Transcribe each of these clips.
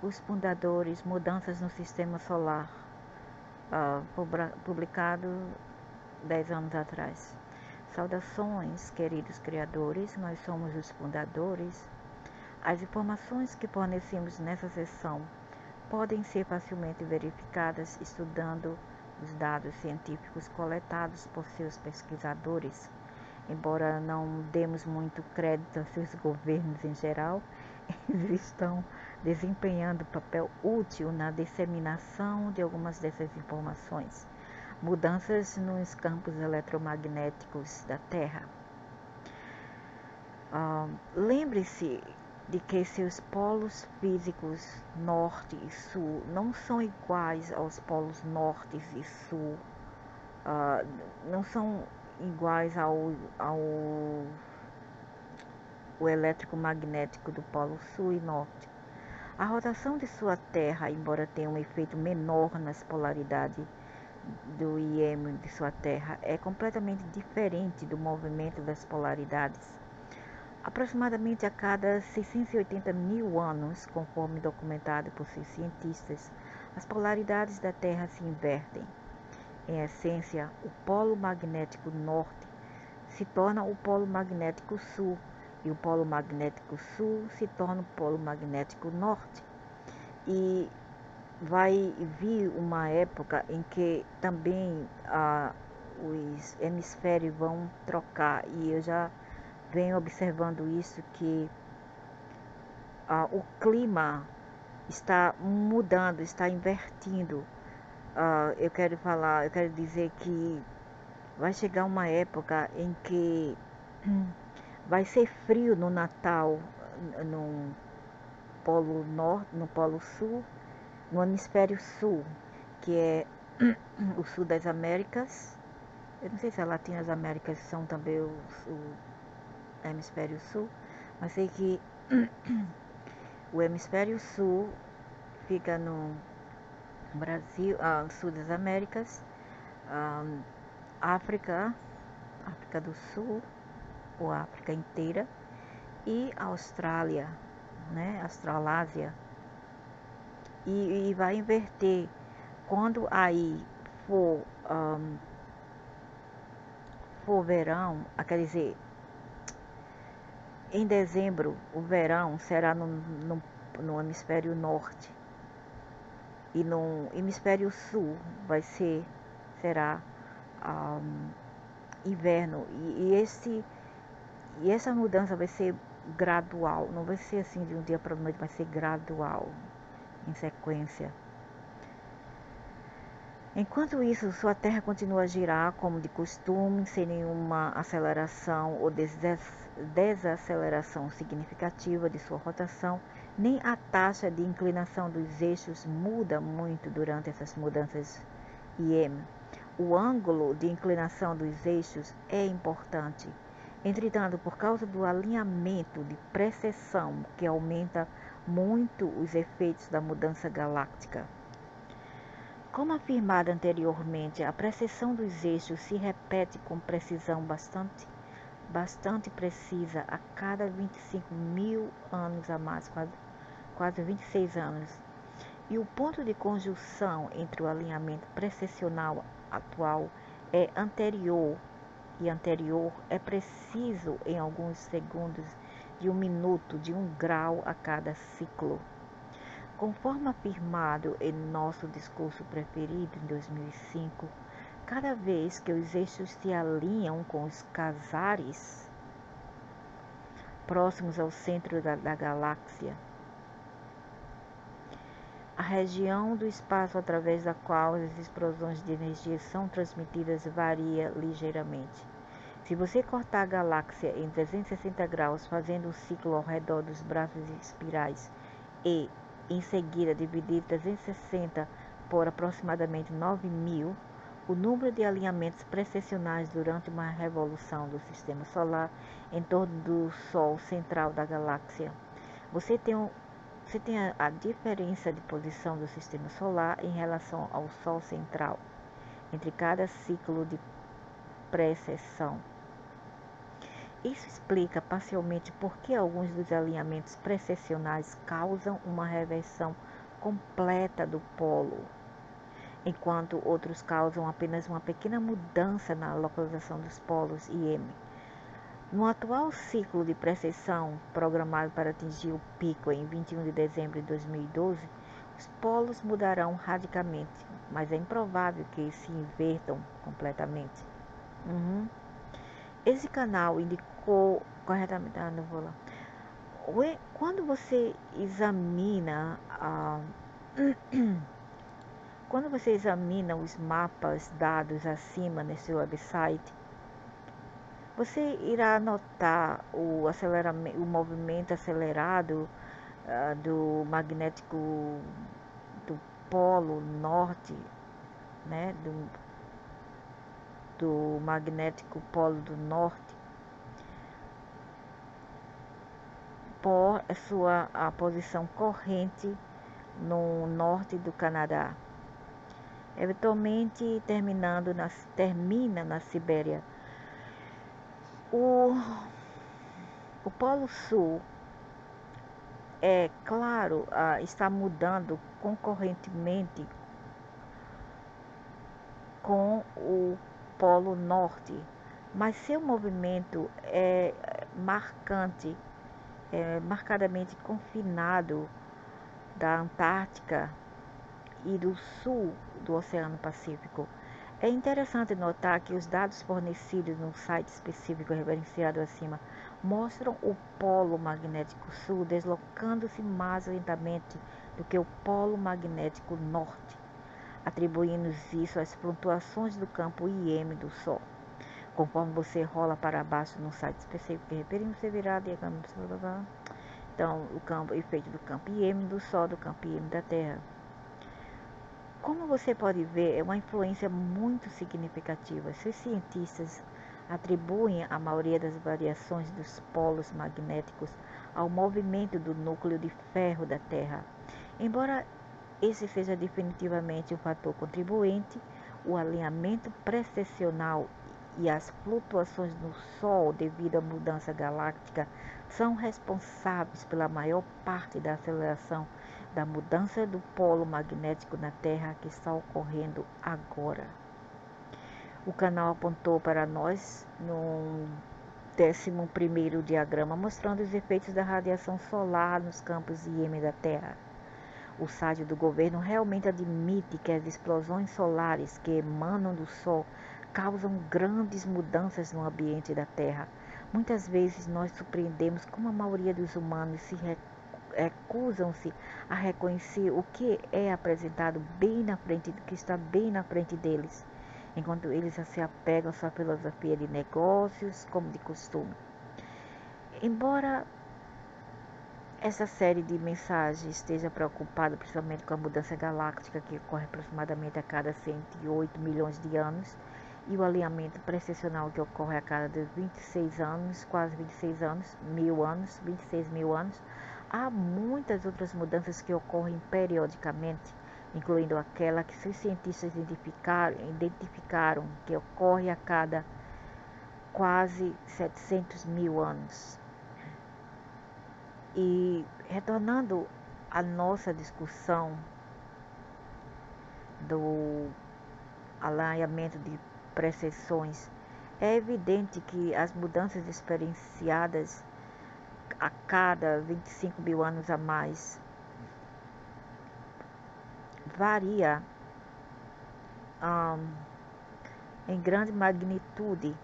Os fundadores, Mudanças no Sistema Solar, publicado 10 anos atrás. Saudações, queridos criadores, nós somos os fundadores. As informações que fornecemos nessa sessão podem ser facilmente verificadas estudando os dados científicos coletados por seus pesquisadores. Embora não demos muito crédito a seus governos em geral, eles estão desempenhando papel útil na disseminação de algumas dessas informações. Mudanças nos campos eletromagnéticos da Terra. Lembre-se de que seus polos físicos norte e sul não são iguais aos polos norte e sul, não são iguais ao elétrico magnético do polo sul e norte. A rotação de sua Terra, embora tenha um efeito menor nas polaridades do IEM de sua Terra, é completamente diferente do movimento das polaridades. Aproximadamente a cada 680 mil anos, conforme documentado por seus cientistas, as polaridades da Terra se invertem. Em essência, o polo magnético norte se torna o polo magnético sul e o polo magnético sul se torna o polo magnético norte. E vai vir uma época em que também os hemisférios vão trocar, e eu já venho observando isso, que o clima está mudando, está invertindo. Eu quero dizer que vai chegar uma época em que vai ser frio no Natal, no Polo Norte, no Polo Sul, no Hemisfério Sul, que é o Sul das Américas. Eu não sei se as Latinas Américas são também o Hemisfério Sul, mas sei que o Hemisfério Sul fica no Brasil, Sul das Américas, África do Sul, ou África inteira, e Austrália, né, Australásia, e vai inverter. Quando aí for verão, quer dizer, em dezembro o verão será no hemisfério norte, e no hemisfério sul será inverno, e essa mudança vai ser gradual, não vai ser assim de um dia para o outro, vai ser gradual, em sequência. Enquanto isso, sua Terra continua a girar como de costume, sem nenhuma aceleração ou desaceleração significativa de sua rotação, nem a taxa de inclinação dos eixos muda muito durante essas mudanças IM. O ângulo de inclinação dos eixos é importante. Entretanto, por causa do alinhamento de precessão, que aumenta muito os efeitos da mudança galáctica. Como afirmado anteriormente, a precessão dos eixos se repete com precisão bastante precisa a cada 25 mil anos a mais, quase 26 anos. E o ponto de conjunção entre o alinhamento precessional atual é anterior, e anterior é preciso em alguns segundos de um minuto, de 1 grau a cada ciclo. Conforme afirmado em nosso discurso preferido em 2005, cada vez que os eixos se alinham com os quasares próximos ao centro da galáxia, a região do espaço através da qual as explosões de energia são transmitidas varia ligeiramente. Se você cortar a galáxia em 360 graus, fazendo um ciclo ao redor dos braços espirais e, em seguida, dividir 360 por aproximadamente 9.000, o número de alinhamentos precessionais durante uma revolução do Sistema Solar em torno do Sol central da galáxia. Você tem a diferença de posição do Sistema Solar em relação ao Sol central, entre cada ciclo de precessão. Isso explica parcialmente por que alguns dos alinhamentos precessionais causam uma reversão completa do polo, enquanto outros causam apenas uma pequena mudança na localização dos polos e M. No atual ciclo de precessão, programado para atingir o pico em 21 de dezembro de 2012, os polos mudarão radicalmente, mas é improvável que se invertam completamente. Esse canal indicou corretamente. Não vou lá. Quando você examina os mapas dados acima nesse website, você irá notar o movimento acelerado do magnético do polo norte, né, do magnético polo do norte, por a posição corrente no norte do Canadá, eventualmente termina na Sibéria. O Polo Sul, é claro, está mudando concorrentemente com o Polo Norte, mas seu movimento é marcadamente confinado da Antártica e do sul do Oceano Pacífico. É interessante notar que os dados fornecidos no site específico referenciado acima mostram o polo magnético sul deslocando-se mais lentamente do que o polo magnético norte, atribuindo isso às flutuações do campo IM do Sol. Conforme você rola para baixo no site específico que referimos, você virá diagrama. Então, o efeito do campo IM do Sol, do campo IM da Terra. Como você pode ver, é uma influência muito significativa. Seus cientistas atribuem a maioria das variações dos polos magnéticos ao movimento do núcleo de ferro da Terra. Embora esse seja definitivamente um fator contribuinte, o alinhamento precessional e as flutuações no Sol devido à mudança galáctica são responsáveis pela maior parte da aceleração da mudança do polo magnético na Terra que está ocorrendo agora. O canal apontou para nós no 11º diagrama mostrando os efeitos da radiação solar nos campos IM da Terra. O site do governo realmente admite que as explosões solares que emanam do Sol causam grandes mudanças no ambiente da Terra. Muitas vezes nós surpreendemos como a maioria dos humanos recusam-se a reconhecer o que é apresentado bem na frente, que está bem na frente deles, enquanto eles se apegam à sua filosofia de negócios como de costume. Embora essa série de mensagens esteja preocupada principalmente com a mudança galáctica que ocorre aproximadamente a cada 108 milhões de anos e o alinhamento precessional que ocorre a cada 26 anos, quase 26 anos, 26 mil anos, há muitas outras mudanças que ocorrem periodicamente, incluindo aquela que seus cientistas identificaram que ocorre a cada quase 700 mil anos. E retornando à nossa discussão do alinhamento de precessões, é evidente que as mudanças experienciadas a cada 25 mil anos a mais varia em grande magnitude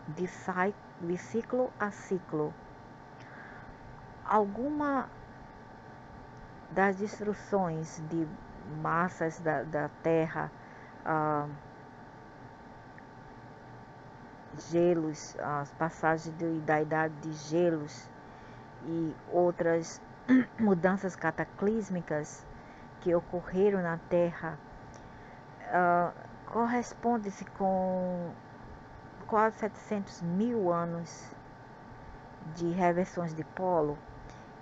de ciclo a ciclo. Alguma das destruições de massas da Terra, gelos, as passagens da idade de gelos e outras mudanças cataclísmicas que ocorreram na Terra corresponde-se com quase 700 mil anos de reversões de polo,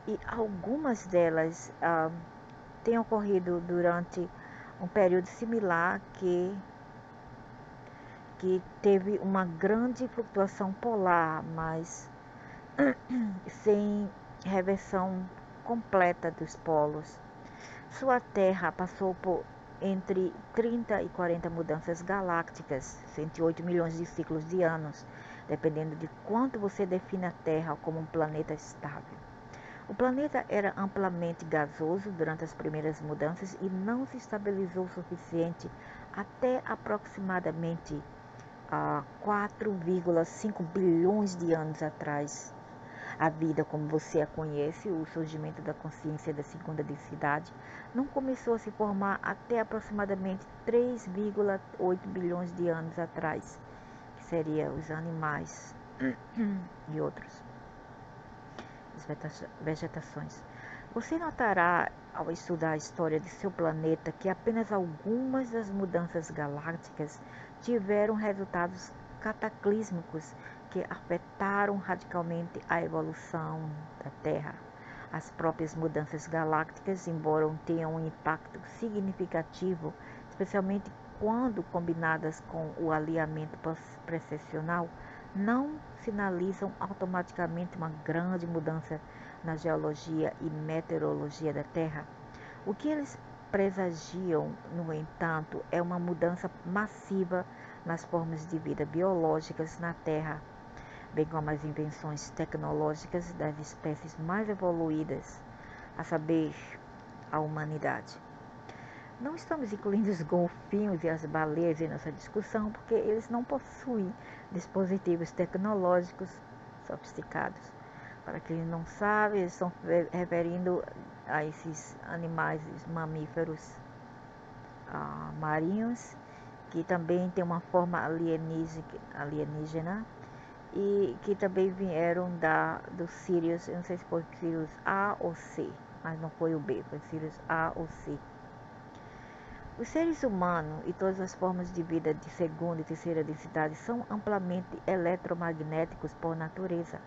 e algumas delas têm ocorrido durante um período similar que teve uma grande flutuação polar, mas sem reversão completa dos polos. Sua Terra passou por entre 30 e 40 mudanças galácticas, 108 milhões de ciclos de anos, dependendo de quanto você define a Terra como um planeta estável. O planeta era amplamente gasoso durante as primeiras mudanças e não se estabilizou o suficiente até aproximadamente 4,5 bilhões de anos atrás. A vida como você a conhece, o surgimento da consciência da segunda densidade, não começou a se formar até aproximadamente 3,8 bilhões de anos atrás, que seriam os animais e outros, as vegetações. Você notará ao estudar a história de seu planeta que apenas algumas das mudanças galácticas tiveram resultados cataclísmicos que afetaram radicalmente a evolução da Terra. As próprias mudanças galácticas, embora tenham um impacto significativo, especialmente quando combinadas com o alinhamento precessional, não sinalizam automaticamente uma grande mudança na geologia e meteorologia da Terra. O que eles presagiam, no entanto, é uma mudança massiva nas formas de vida biológicas na Terra, bem como as invenções tecnológicas das espécies mais evoluídas, a saber, a humanidade. Não estamos incluindo os golfinhos e as baleias em nossa discussão, porque eles não possuem dispositivos tecnológicos sofisticados. Para quem não sabe, eles estão referindo a esses animais, os mamíferos marinhos, que também têm uma forma alienígena e que também vieram do Sirius, eu não sei se foi Sirius A ou C, mas não foi o B, foi Sirius A ou C. Os seres humanos e todas as formas de vida de segunda e terceira densidade são amplamente eletromagnéticos por natureza.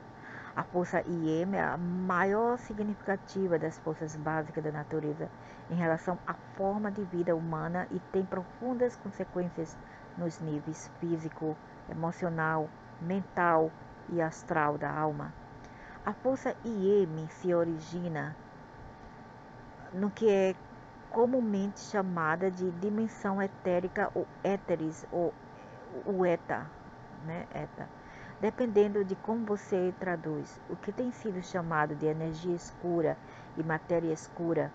A força IM é a maior significativa das forças básicas da natureza em relação à forma de vida humana e tem profundas consequências nos níveis físico, emocional, mental e astral da alma. A força IM se origina no que é comumente chamada de dimensão etérica ou éteres ou o eta, né? Eta. Dependendo de como você traduz, o que tem sido chamado de energia escura e matéria escura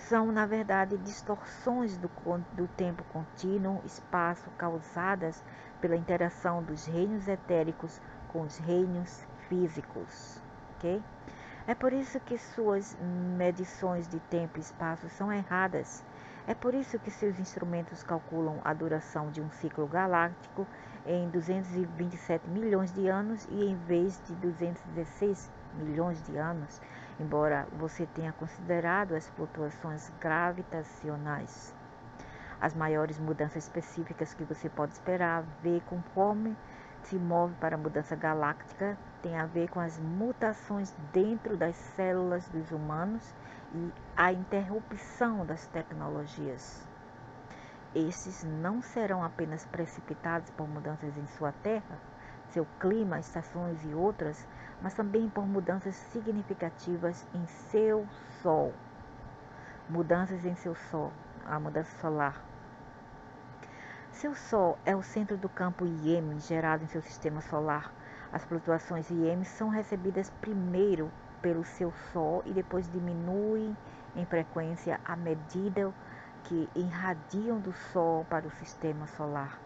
são, na verdade, distorções do tempo contínuo, espaço, causadas pela interação dos reinos etéricos com os reinos físicos. Ok? É por isso que suas medições de tempo e espaço são erradas. É por isso que seus instrumentos calculam a duração de um ciclo galáctico em 227 milhões de anos e em vez de 216 milhões de anos, embora você tenha considerado as flutuações gravitacionais. As maiores mudanças específicas que você pode esperar ver conforme se move para a mudança galáctica tem a ver com as mutações dentro das células dos humanos e a interrupção das tecnologias. Estes não serão apenas precipitados por mudanças em sua Terra, seu clima, estações e outras, mas também por mudanças significativas em seu Sol. Mudanças em seu Sol, a mudança solar. Seu Sol é o centro do campo IM gerado em seu sistema solar. As flutuações IM são recebidas primeiro pelo seu Sol e depois diminuem em frequência à medida que irradiam do Sol para o sistema solar.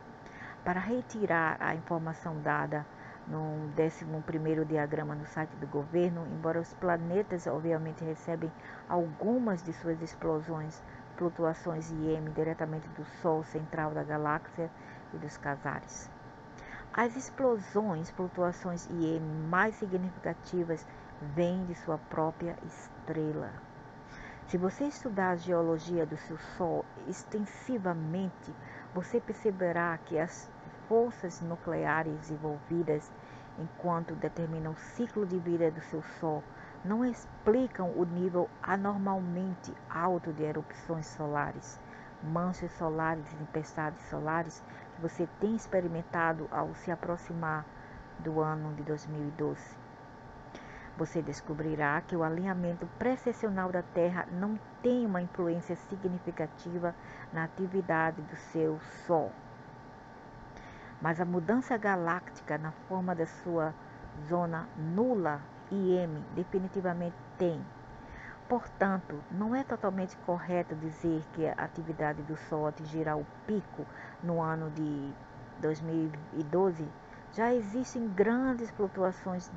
Para retirar a informação dada no 11º diagrama no site do governo, embora os planetas obviamente recebem algumas de suas explosões, flutuações IM diretamente do Sol central da galáxia e dos quasares. As explosões, flutuações IM mais significativas vêm de sua própria estrela. Se você estudar a geologia do seu Sol extensivamente, você perceberá que as forças nucleares envolvidas enquanto determinam o ciclo de vida do seu Sol não explicam o nível anormalmente alto de erupções solares, manchas solares e tempestades solares que você tem experimentado ao se aproximar do ano de 2012. Você descobrirá que o alinhamento precessional da Terra não tem uma influência significativa na atividade do seu Sol, mas a mudança galáctica na forma da sua zona nula IM definitivamente tem. Portanto, não é totalmente correto dizer que a atividade do Sol atingirá o pico no ano de 2012. Já existem grandes flutuações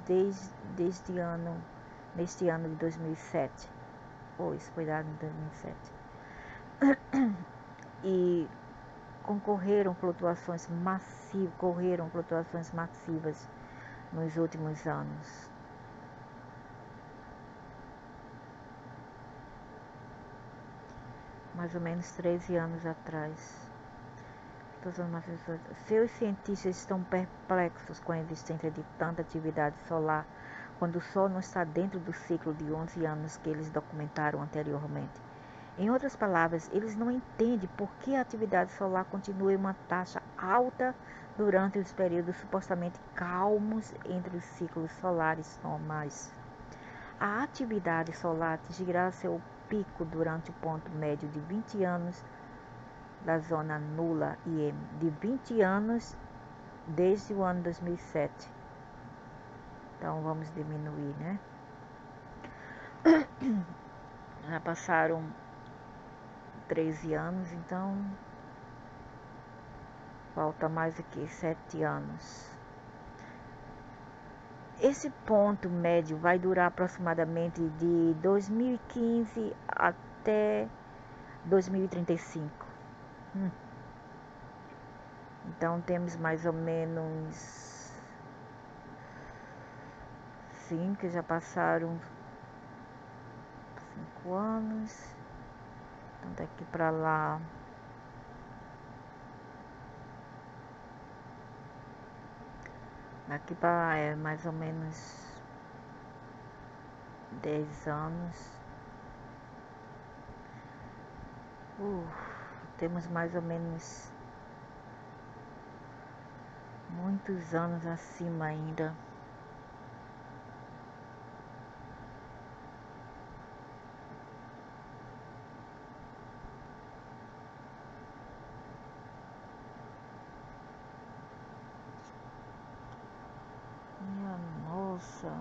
neste ano de 2007. Isso foi dado em 2007. E correram flutuações massivas nos últimos anos. Mais ou menos 13 anos atrás. Seus cientistas estão perplexos com a existência de tanta atividade solar quando o Sol não está dentro do ciclo de 11 anos que eles documentaram anteriormente. Em outras palavras, eles não entendem por que a atividade solar continua em uma taxa alta durante os períodos supostamente calmos entre os ciclos solares normais. A atividade solar atingirá seu pico durante o ponto médio de 20 anos da zona nula IM, de 20 anos desde o ano 2007. Então vamos diminuir, né? Já passaram 13 anos, então falta mais aqui 7 anos. Esse ponto médio vai durar aproximadamente de 2015 até 2035. Então temos mais ou menos 5, que já passaram 5 anos. Então daqui para lá mais ou menos 10 anos. Temos mais ou menos muitos anos acima ainda. Minha nossa.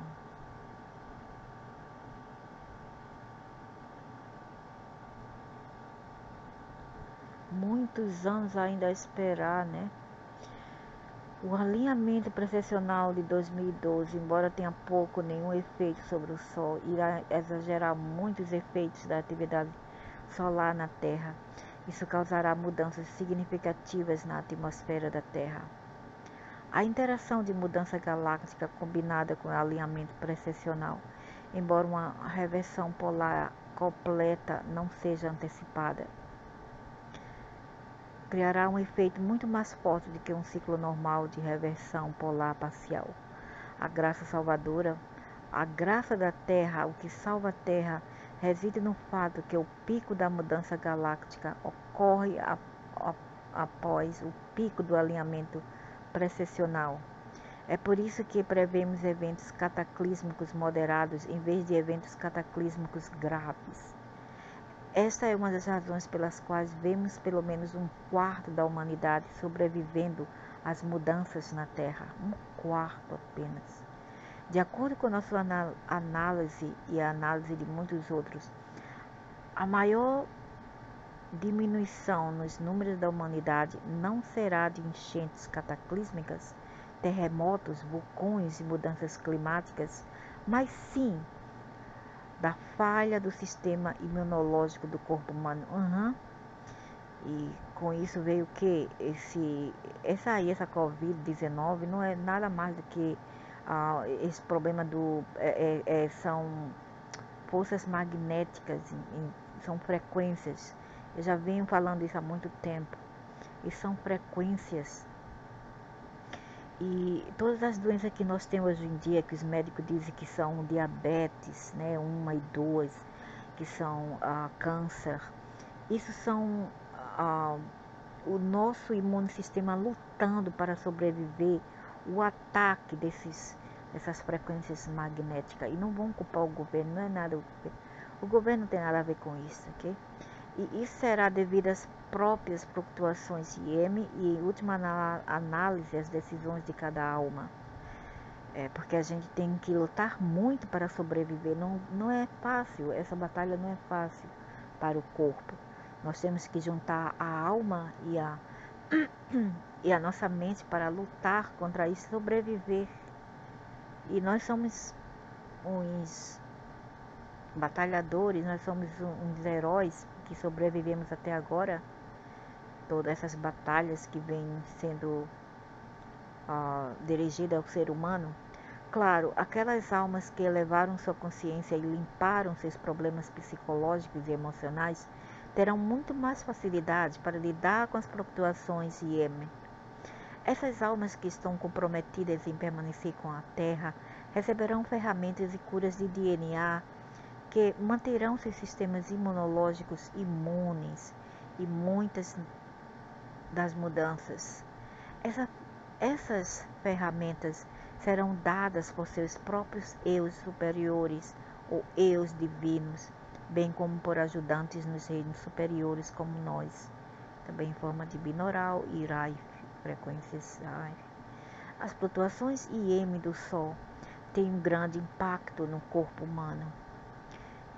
Muitos anos ainda a esperar, né? O alinhamento precessional de 2012, embora tenha pouco ou nenhum efeito sobre o Sol, irá exagerar muitos efeitos da atividade solar na Terra. Isso causará mudanças significativas na atmosfera da Terra. A interação de mudança galáctica combinada com o alinhamento precessional, embora uma reversão polar completa não seja antecipada, criará um efeito muito mais forte do que um ciclo normal de reversão polar parcial. A graça salvadora, a graça da Terra, o que salva a Terra, reside no fato que o pico da mudança galáctica ocorre após o pico do alinhamento precessional. É por isso que prevemos eventos cataclísmicos moderados em vez de eventos cataclísmicos graves. Esta é uma das razões pelas quais vemos pelo menos 1/4 da humanidade sobrevivendo às mudanças na Terra. 1/4 apenas. De acordo com nossa análise e a análise de muitos outros, a maior diminuição nos números da humanidade não será de enchentes cataclísmicas, terremotos, vulcões e mudanças climáticas, mas sim da falha do sistema imunológico do corpo humano. E com isso veio que essa Covid-19 não é nada mais do que esse problema são forças magnéticas, são frequências. Eu já venho falando isso há muito tempo. E são frequências. E todas as doenças que nós temos hoje em dia, que os médicos dizem que são diabetes, né, 1 e 2, que são câncer, isso são o nosso imunossistema lutando para sobreviver o ataque desses essas frequências magnéticas, e não vão culpar o governo, não é nada o governo não tem nada a ver com isso, ok? E isso será devido às próprias flutuações de IEM e, em última análise, às decisões de cada alma. Porque a gente tem que lutar muito para sobreviver. Não é fácil, essa batalha não é fácil para o corpo. Nós temos que juntar a alma e a nossa mente para lutar contra isso e sobreviver. E nós somos uns batalhadores, nós somos uns heróis que sobrevivemos até agora. Todas essas batalhas que vêm sendo dirigidas ao ser humano. Claro, aquelas almas que elevaram sua consciência e limparam seus problemas psicológicos e emocionais terão muito mais facilidade para lidar com as flutuações IEM. Essas almas que estão comprometidas em permanecer com a Terra receberão ferramentas e curas de DNA que manterão seus sistemas imunológicos imunes e muitas das mudanças. Essas ferramentas serão dadas por seus próprios eus superiores ou eus divinos, bem como por ajudantes nos reinos superiores como nós, também em forma de binaural e Raif, frequências Raif. As flutuações IEM do Sol têm um grande impacto no corpo humano.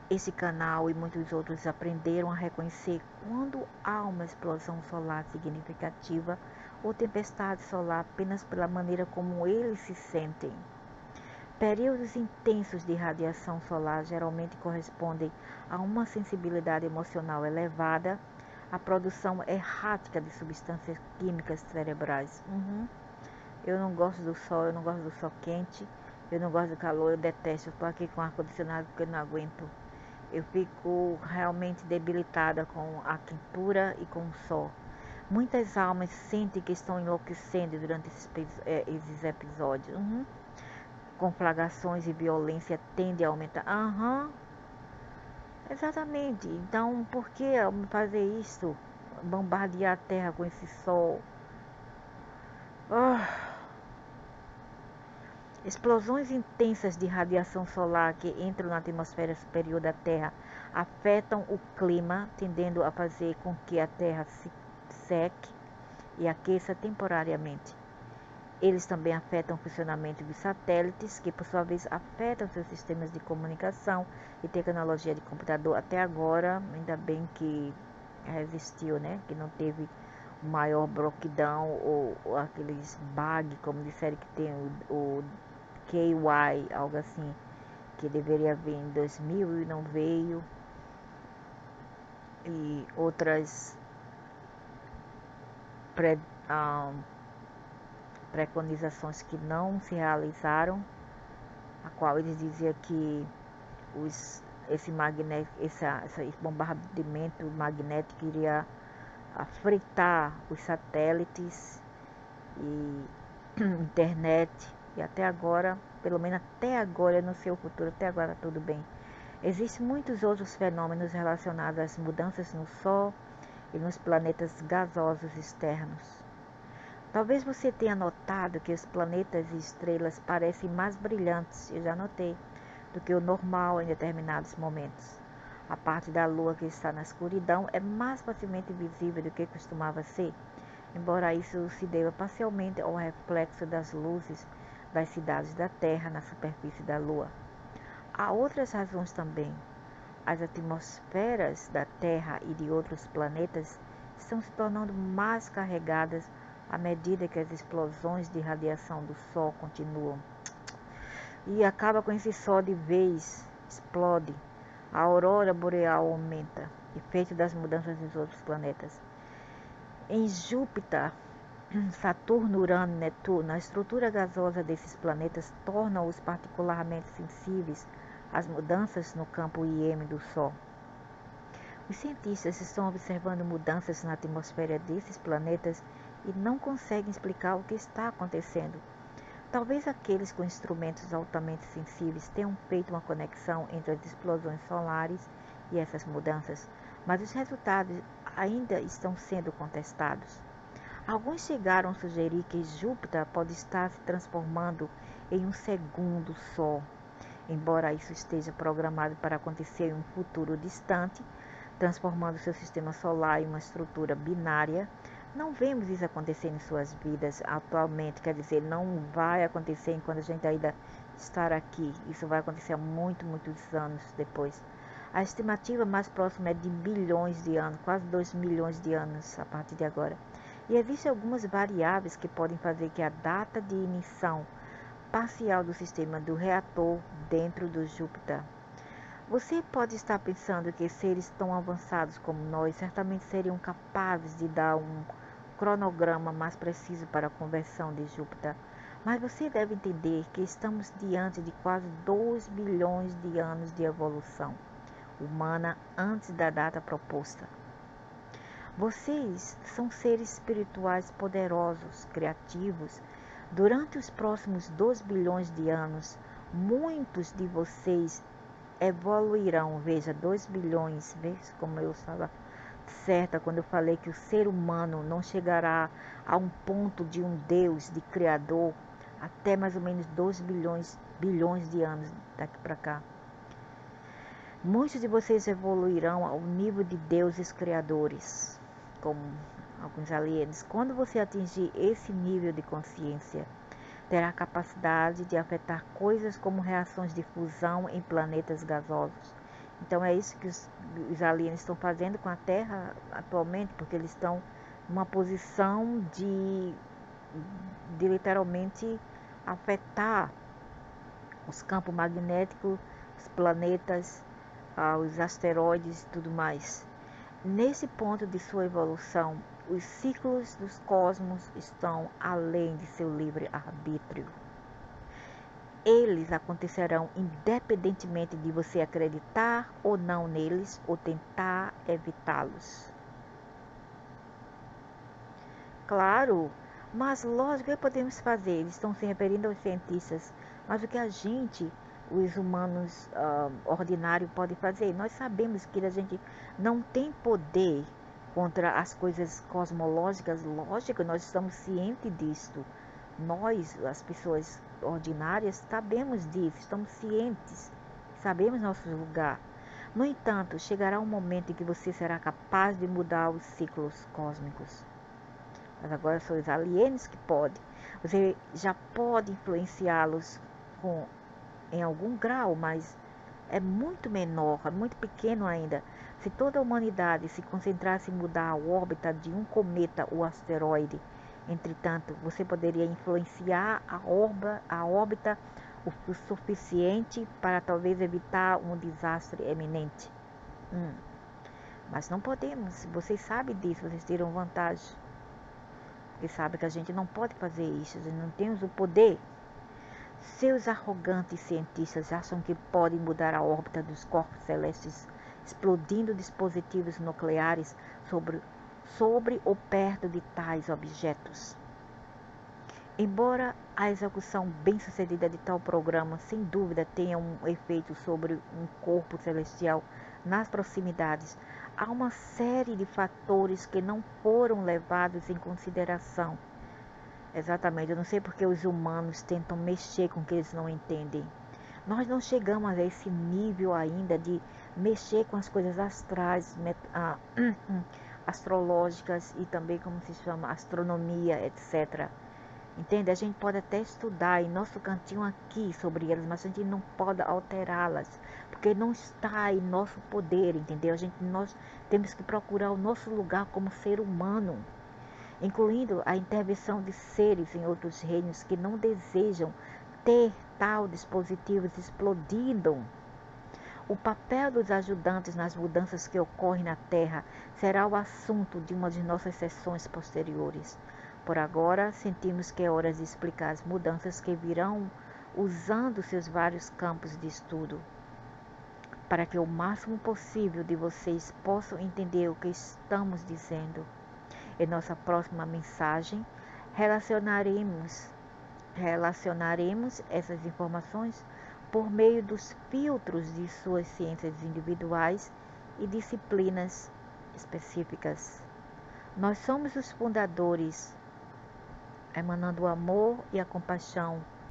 Esse canal e muitos outros aprenderam a reconhecer quando há uma explosão solar significativa ou tempestade solar apenas pela maneira como eles se sentem. Períodos intensos de radiação solar geralmente correspondem a uma sensibilidade emocional elevada, a produção errática de substâncias químicas cerebrais. Eu não gosto do sol, eu não gosto do sol quente, eu não gosto do calor, eu detesto. Eu estou aqui com ar-condicionado porque eu não aguento. Eu fico realmente debilitada com a quentura e com o sol. Muitas almas sentem que estão enlouquecendo durante esses episódios. Conflagrações e violência tendem a aumentar. Exatamente. Então, por que fazer isso? Bombardear a Terra com esse sol? Explosões intensas de radiação solar que entram na atmosfera superior da Terra afetam o clima, tendendo a fazer com que a Terra se seque e aqueça temporariamente. Eles também afetam o funcionamento dos satélites, que por sua vez afetam seus sistemas de comunicação e tecnologia de computador. Até agora, ainda bem que resistiu, né? Que não teve o maior breakdown ou aqueles bugs, como disseram que tem o KY, algo assim, que deveria vir em 2000 e não veio. E outras preconizações que não se realizaram, a qual eles diziam que esse bombardeamento magnético iria fritar os satélites e internet, e até agora, pelo menos até agora, eu não sei o futuro, até agora tudo bem. Existem muitos outros fenômenos relacionados às mudanças no Sol e nos planetas gasosos externos. Talvez você tenha notado que os planetas e estrelas parecem mais brilhantes, eu já notei, do que o normal em determinados momentos. A parte da Lua que está na escuridão é mais facilmente visível do que costumava ser, embora isso se deva parcialmente ao reflexo das luzes das cidades da Terra na superfície da Lua. Há outras razões também. As atmosferas da Terra e de outros planetas estão se tornando mais carregadas à medida que as explosões de radiação do Sol continuam. E acaba com esse Sol de vez, explode. A aurora boreal aumenta, efeito das mudanças dos outros planetas. Em Júpiter, Saturno, Urano e Netuno, a estrutura gasosa desses planetas torna-os particularmente sensíveis às mudanças no campo IEM do Sol. Os cientistas estão observando mudanças na atmosfera desses planetas e não conseguem explicar o que está acontecendo. Talvez aqueles com instrumentos altamente sensíveis tenham feito uma conexão entre as explosões solares e essas mudanças, mas os resultados ainda estão sendo contestados. Alguns chegaram a sugerir que Júpiter pode estar se transformando em um segundo só. Embora isso esteja programado para acontecer em um futuro distante, transformando seu sistema solar em uma estrutura binária, não vemos isso acontecer em suas vidas atualmente, quer dizer, não vai acontecer enquanto a gente ainda estar aqui. Isso vai acontecer há muitos anos depois. A estimativa mais próxima é de bilhões de anos, quase 2 milhões de anos a partir de agora. E existem algumas variáveis que podem fazer que a data de emissão parcial do sistema do reator dentro do Júpiter. Você pode estar pensando que seres tão avançados como nós certamente seriam capazes de dar um cronograma mais preciso para a conversão de Júpiter, mas você deve entender que estamos diante de quase 2 bilhões de anos de evolução humana antes da data proposta. Vocês são seres espirituais poderosos, criativos. Durante os próximos 2 bilhões de anos, muitos de vocês evoluirão. Veja, 2 bilhões, veja como eu estava certa quando eu falei que o ser humano não chegará a um ponto de um Deus, de Criador, até mais ou menos 2 bilhões de anos daqui para cá. Muitos de vocês evoluirão ao nível de deuses criadores, como alguns alienígenas. Quando você atingir esse nível de consciência, terá a capacidade de afetar coisas como reações de fusão em planetas gasosos. Então é isso que os aliens estão fazendo com a Terra atualmente, porque eles estão numa posição de literalmente afetar os campos magnéticos, os planetas, os asteroides e tudo mais. Nesse ponto de sua evolução, os ciclos dos cosmos estão além de seu livre arbítrio. Eles acontecerão independentemente de você acreditar ou não neles ou tentar evitá-los. Claro, mas lógico que podemos fazer. Eles estão se referindo aos cientistas, mas o que a gente, os humanos ordinários, podem fazer? Nós sabemos que a gente não tem poder contra as coisas cosmológicas. Lógico, nós estamos cientes disto. Nós, as pessoas ordinárias, sabemos disso, estamos cientes, sabemos nosso lugar. No entanto, chegará um momento em que você será capaz de mudar os ciclos cósmicos. Mas agora são os aliens que podem. Você já pode influenciá-los em algum grau, mas é muito menor, é muito pequeno ainda. Se toda a humanidade se concentrasse em mudar a órbita de um cometa ou asteroide, entretanto, você poderia influenciar a órbita o suficiente para talvez evitar um desastre eminente. Mas não podemos. Vocês sabem disso, vocês tiram vantagem. Porque sabem que a gente não pode fazer isso, a gente não temos o poder. Seus arrogantes cientistas acham que podem mudar a órbita dos corpos celestes, explodindo dispositivos nucleares sobre ou perto de tais objetos. Embora a execução bem-sucedida de tal programa, sem dúvida, tenha um efeito sobre um corpo celestial nas proximidades, há uma série de fatores que não foram levados em consideração. Exatamente, eu não sei porque os humanos tentam mexer com o que eles não entendem. Nós não chegamos a esse nível ainda de mexer com as coisas astrais, astrológicas e também, como se chama, astronomia, etc. Entende? A gente pode até estudar em nosso cantinho aqui sobre elas, mas a gente não pode alterá-las, porque não está em nosso poder, entendeu? Nós temos que procurar o nosso lugar como ser humano, incluindo a intervenção de seres em outros reinos que não desejam ter tal dispositivos explodindo. O papel dos ajudantes nas mudanças que ocorrem na Terra será o assunto de uma de nossas sessões posteriores. Por agora, sentimos que é hora de explicar as mudanças que virão usando seus vários campos de estudo, para que o máximo possível de vocês possam entender o que estamos dizendo. Em nossa próxima mensagem, relacionaremos essas informações por meio dos filtros de suas ciências individuais e disciplinas específicas. Nós somos os fundadores, emanando o amor e a compaixão